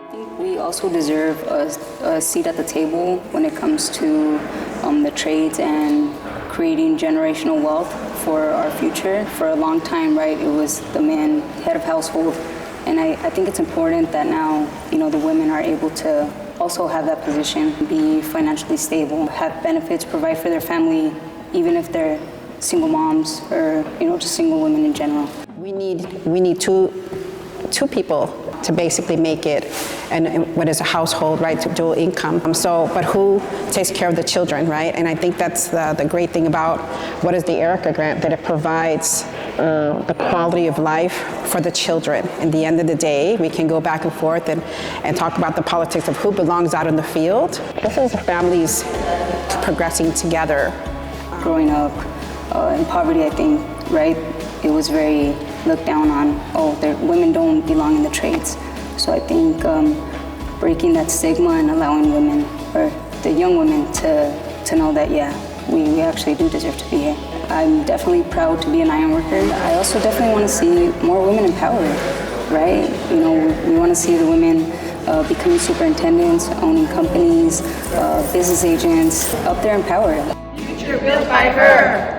I think we also deserve a seat at the table when it comes to the trades and creating generational wealth for our future. For a long time, right, it was the man, head of household. And I think it's important that now, the women are able to also have that position, be financially stable, have benefits, provide for their family, even if they're single moms or, just single women in general. We need two people to basically make it, and what is a household, right, to dual income. But who takes care of the children, right? And I think that's the great thing about what is the Erica Grant, that it provides the quality of life for the children. At the end of the day, we can go back and forth and talk about the politics of who belongs out in the field. This is families progressing together. Growing up in poverty, I think, right, it was very looked down on. Women don't belong in the trades. So I think breaking that stigma and allowing women, or the young women, to know that, we actually do deserve to be here. I'm definitely proud to be an iron worker. I also definitely want to see more women empowered, right? We want to see the women becoming superintendents, owning companies, business agents, up there empowered. Future built by her.